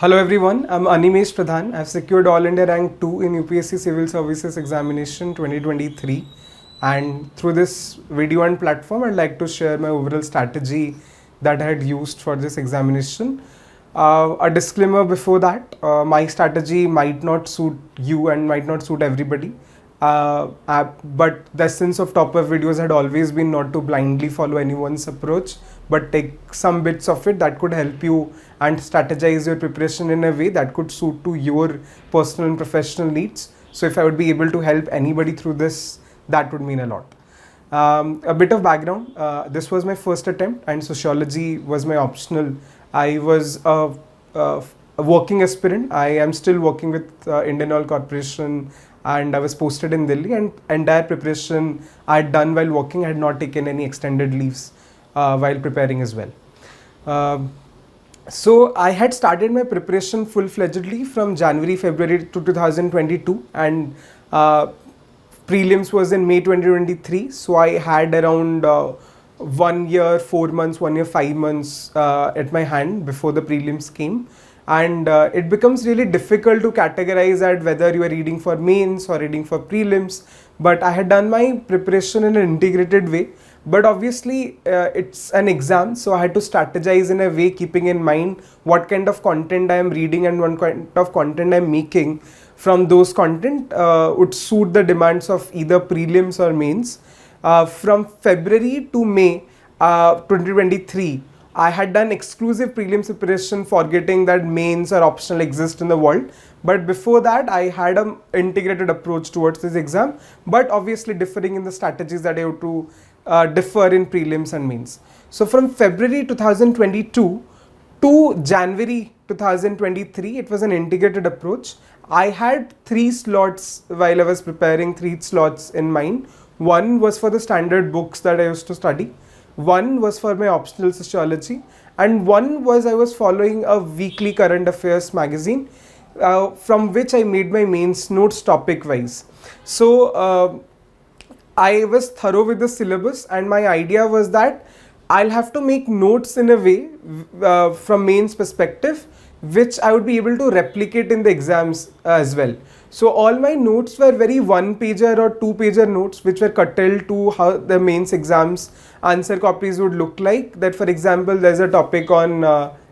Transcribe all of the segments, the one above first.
Hello everyone, I'm Animesh Pradhan. I've secured All India Rank 2 in UPSC Civil Services Examination 2023, and through this video and platform I'd like to share my overall strategy that I had used for this examination. A disclaimer before that, my strategy might not suit you and might not suit everybody. But the essence of top up videos had always been not to blindly follow anyone's approach, but take some bits of it that could help you and strategize your preparation in a way that could suit to your personal and professional needs. So if I would be able to help anybody through this, that would mean a lot. A bit of background, this was my first attempt and sociology was my optional. I was a working aspirant. I am still working with Indian Oil Corporation, and I was posted in Delhi, and entire preparation I had done while working. I had not taken any extended leaves while preparing as well. So I had started my preparation full-fledgedly from January, February to 2022, and prelims was in May 2023. So I had around 1 year, 4 months, 1 year, 5 months at my hand before the prelims came. And it becomes really difficult to categorize at whether you are reading for mains or reading for prelims. But I had done my preparation in an integrated way. But obviously it's an exam, so I had to strategize in a way keeping in mind what kind of content I am reading and what kind of content I am making from those content would suit the demands of either prelims or mains. From February to May 2023, I had done exclusive prelims preparation, forgetting that mains or optional exist in the world. But before that, I had an integrated approach towards this exam, but obviously differing in the strategies that I have to differ in prelims and mains. So from February 2022 to January 2023, it was an integrated approach. I had 3 slots while I was preparing, 3 slots in mind. One was for the standard books that I used to study. One was for my optional sociology, and one was I was following a weekly current affairs magazine from which I made my mains notes topic wise. So I was thorough with the syllabus, and my idea was that I'll have to make notes in a way from mains perspective which I would be able to replicate in the exams as well. So all my notes were very 1-pager or 2-pager notes which were curtailed to how the mains exams answer copies would look like. That, for example, there's a topic on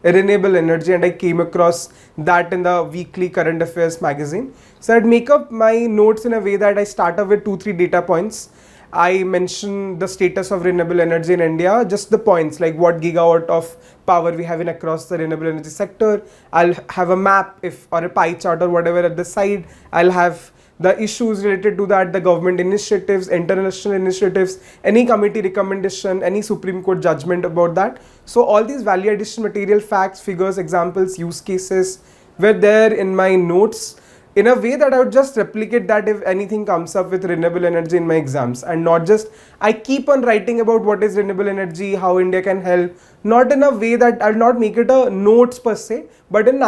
renewable energy, and I came across that in the weekly current affairs magazine. So I'd make up my notes in a way that I start off with 2-3 data points. I mention the status of renewable energy in India, just the points like what gigawatt of power we have in across the renewable energy sector. I'll have a map or a pie chart or whatever at the side. I'll have the issues related to that, the government initiatives, international initiatives, any committee recommendation, any Supreme Court judgment about that. So all these value addition material, facts, figures, examples, use cases were there in my notes, in a way that I would just replicate that if anything comes up with renewable energy in my exams, and not just I keep on writing about what is renewable energy, how India can help, not in a way that I'll not make it a notes per se, but in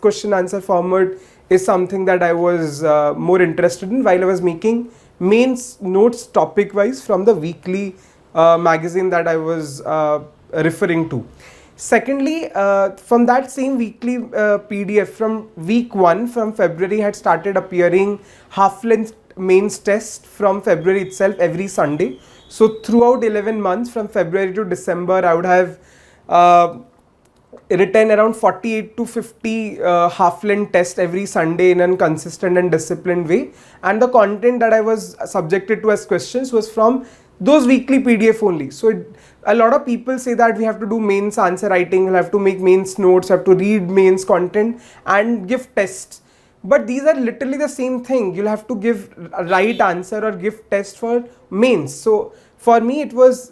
question answer format is something that I was more interested in while I was making mains notes topic wise from the weekly magazine that I was referring to. Secondly, from that same weekly PDF, from week 1 from February had started appearing half-length mains test from February itself every Sunday. So throughout 11 months from February to December, I would have written around 48 to 50 half-length tests every Sunday in a consistent and disciplined way. And the content that I was subjected to as questions was from those weekly PDF only. So a lot of people say that we have to do mains answer writing, we'll have to make mains notes, have to read mains content and give tests. But these are literally the same thing. You'll have to give a right answer or give test for mains. So for me, it was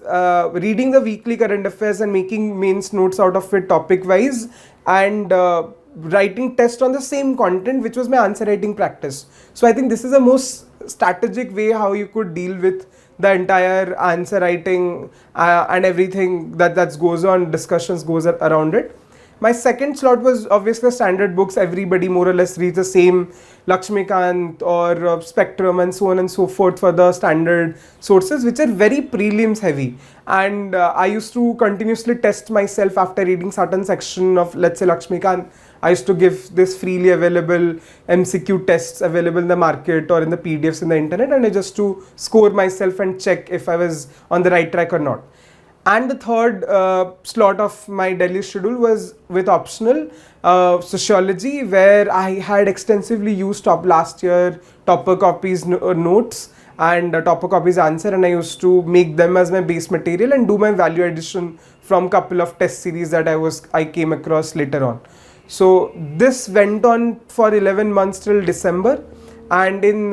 reading the weekly current affairs and making mains notes out of it topic wise, and writing test on the same content, which was my answer writing practice. So I think this is the most strategic way how you could deal with the entire answer writing and everything that goes on, discussions goes around it. My second slot was obviously standard books. Everybody more or less reads the same, Lakshmikant or Spectrum and so on and so forth for the standard sources, which are very prelims heavy. And I used to continuously test myself after reading certain section of, let's say, Lakshmikant. I used to give this freely available MCQ tests available in the market or in the PDFs in the internet, and I just to score myself and check if I was on the right track or not. And the third slot of my Delhi schedule was with optional sociology, where I had extensively used last year topper copies notes and topper copies answer, and I used to make them as my base material and do my value addition from couple of test series that I came across later on. So this went on for 11 months till December, and in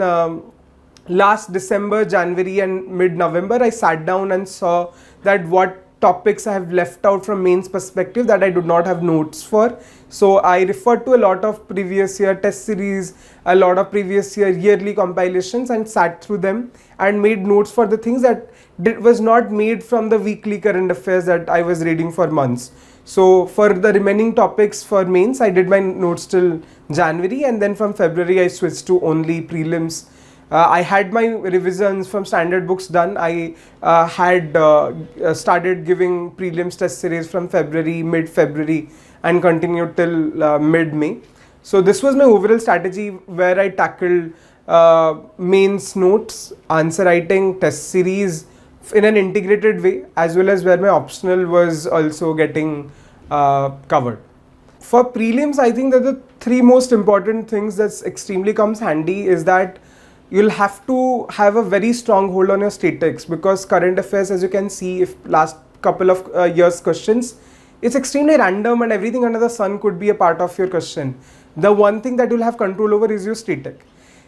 last December, January and mid-November, I sat down and saw that what topics I have left out from mains perspective that I do not have notes for. So I referred to a lot of previous year test series, a lot of previous year yearly compilations, and sat through them and made notes for the things that was not made from the weekly current affairs that I was reading for months. So for the remaining topics for mains, I did my notes till January, and then from February I switched to only prelims. I had my revisions from standard books done. I had started giving prelims test series from February, mid-February, and continued till mid-May. So this was my overall strategy where I tackled mains notes, answer writing, test series in an integrated way, as well as where my optional was also getting covered. For prelims, I think that the three most important things that's extremely comes handy is that you'll have to have a very strong hold on your statics, because current affairs, as you can see, if last couple of years questions, it's extremely random and everything under the sun could be a part of your question. The one thing that you'll have control over is your static.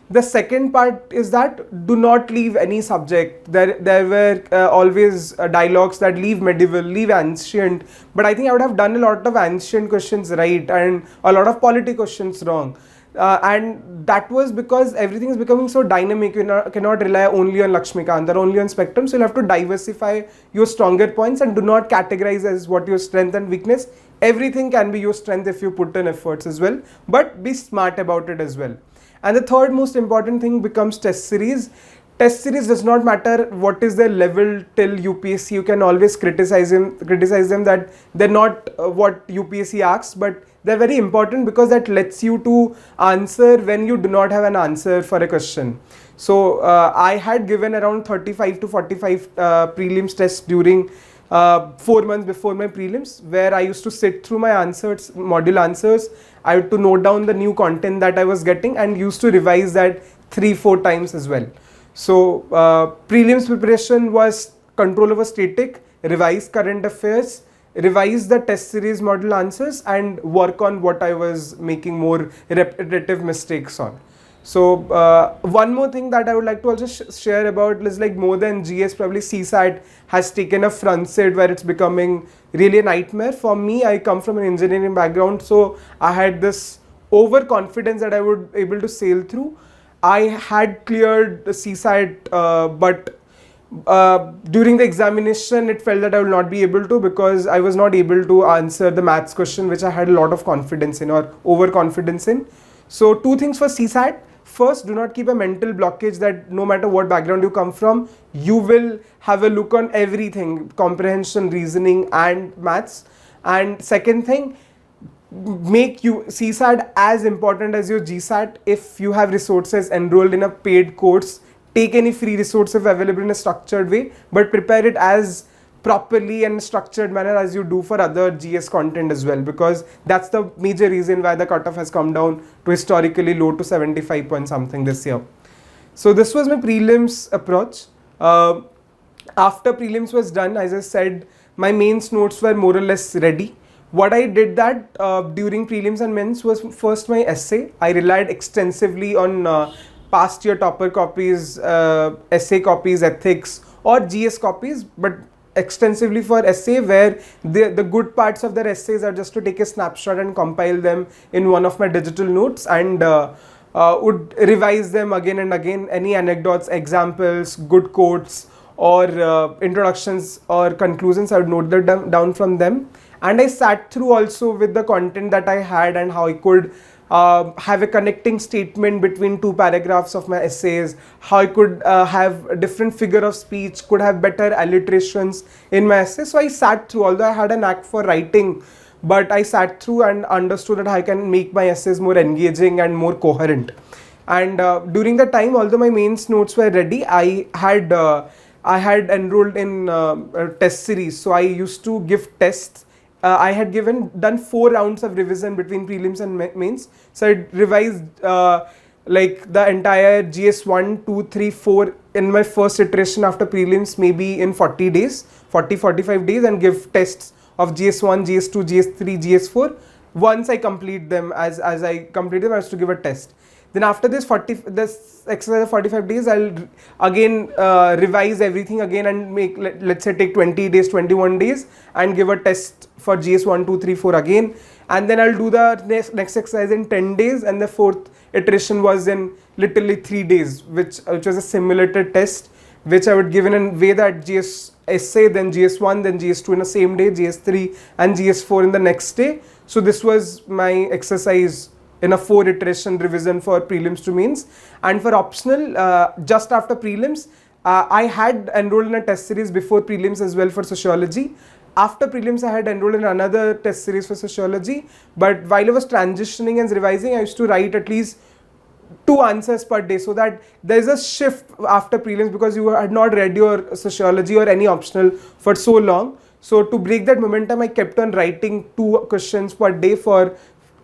The second part is that do not leave any subject. There were always dialogues that leave medieval, leave ancient, but I think I would have done a lot of ancient questions right and a lot of polity questions wrong. And that was because everything is becoming so dynamic. You cannot rely only on Lakshmikant or only on Spectrum. So you'll have to diversify your stronger points and do not categorize as what your strength and weakness. Everything can be your strength if you put in efforts as well, but be smart about it as well. And the third most important thing becomes test series. Test series does not matter what is their level till UPSC. You can always criticize them that they're not what UPSC asks, but they're very important because that lets you to answer when you do not have an answer for a question. So I had given around 35 to 45 prelims tests during 4 months before my prelims, where I used to sit through my answers, module answers. I had to note down the new content that I was getting and used to revise that 3-4 times as well. So prelims preparation was control over static, revise current affairs, revise the test series model answers, and work on what I was making more repetitive mistakes on. So one more thing that I would like to also share about is, like, more than GS, probably CSAT has taken a front seat where it's becoming really a nightmare. For me, I come from an engineering background, so I had this overconfidence that I would able to sail through. I had cleared the CSAT, but during the examination it felt that I will not be able to, because I was not able to answer the maths question which I had a lot of confidence in or overconfidence in. So 2 things for CSAT. First, do not keep a mental blockage that no matter what background you come from, you will have a look on everything, comprehension, reasoning and maths. And second thing, make you CSAT as important as your GSAT. If you have resources, enrolled in a paid course, take any free resources available in a structured way, but prepare it as properly and structured manner as you do for other GS content as well, because that's the major reason why the cutoff has come down to historically low to 75 point something this year. So this was my prelims approach. After prelims was done, as I said, my mains notes were more or less ready. What I did that during prelims and mains was first my essay. I relied extensively on past year topper copies, essay copies, ethics or GS copies, but extensively for essay, where the good parts of their essays are just to take a snapshot and compile them in one of my digital notes, and would revise them again and again, any anecdotes, examples, good quotes, or introductions or conclusions. I would note that down from them, and I sat through also with the content that I had and how I could have a connecting statement between two paragraphs of my essays, how I could have a different figure of speech, could have better alliterations in my essays. So I sat through, although I had a knack for writing, but I sat through and understood that I can make my essays more engaging and more coherent. And during the time, although my mains notes were ready, I had enrolled in a test series. So I used to give tests. I had done 4 rounds of revision between prelims and mains. So I revised like the entire GS 1, 2, 3, 4 in my first iteration after prelims, maybe in 40 days, 45 days, and give tests of GS1, GS2, GS3, GS4. Once I complete them, as I complete them, I have to give a test. Then after this exercise of 45 days, I'll again revise everything again and make, let's say, take 20 days, 21 days, and give a test for GS 1, 2, 3, 4 again. And then I'll do the next exercise in 10 days, and the 4th iteration was in literally 3 days, which was a simulated test, which I would give in a way that GS essay, then GS1, then GS2 in the same day, GS3 and GS4 in the next day. So this was my exercise in a 4 iteration revision for prelims to mains. And for optional, just after prelims, I had enrolled in a test series before prelims as well for sociology. After prelims, I had enrolled in another test series for sociology, but while I was transitioning and revising, I used to write at least 2 answers per day, so that there is a shift after prelims because you had not read your sociology or any optional for so long. So to break that momentum, I kept on writing 2 questions per day for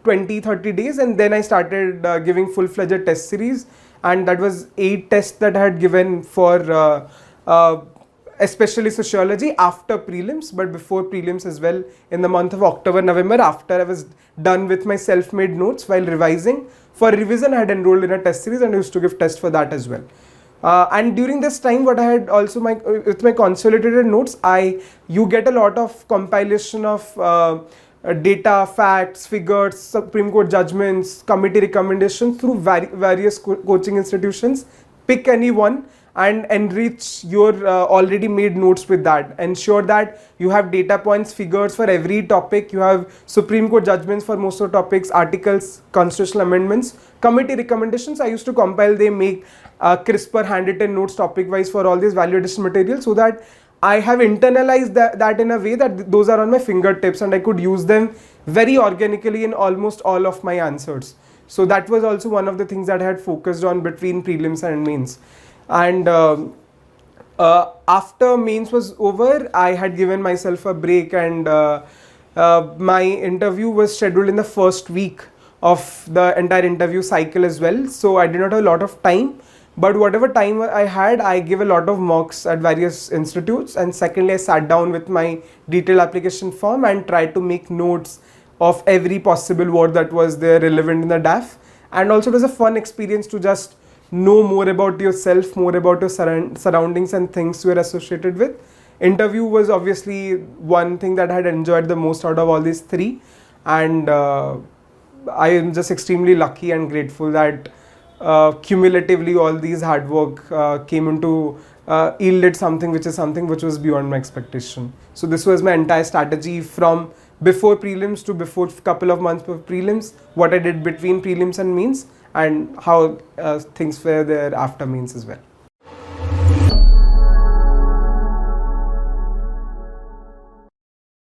20-30 days, and then I started giving full-fledged test series, and that was 8 tests that I had given for especially sociology after prelims, but before prelims as well, in the month of October, November, after I was done with my self-made notes while revising. For revision, I had enrolled in a test series and I used to give tests for that as well. And during this time, what I had also with my consolidated notes, you get a lot of compilation of data, facts, figures, Supreme Court judgments, committee recommendations through various coaching institutions. Pick any one and enrich your already made notes with that. Ensure that you have data points, figures for every topic. You have Supreme Court judgments for most of the topics, articles, constitutional amendments, committee recommendations. I used to compile them, make crisper handwritten notes topic wise for all these value addition materials, so that I have internalized that in a way that those are on my fingertips and I could use them very organically in almost all of my answers. So that was also one of the things that I had focused on between prelims and mains. And after mains was over, I had given myself a break, and my interview was scheduled in the first week of the entire interview cycle as well. So I did not have a lot of time, but whatever time I had, I gave a lot of mocks at various institutes. And secondly, I sat down with my detailed application form and tried to make notes of every possible word that was there relevant in the DAF. And also it was a fun experience to just know more about yourself, more about your surroundings and things you are associated with. Interview was obviously one thing that I had enjoyed the most out of all these 3, and I am just extremely lucky and grateful that cumulatively all these hard work came into yielded something which was beyond my expectation. So this was my entire strategy from before prelims to before couple of months before prelims, what I did between prelims and mains, and how things were there after mains as well.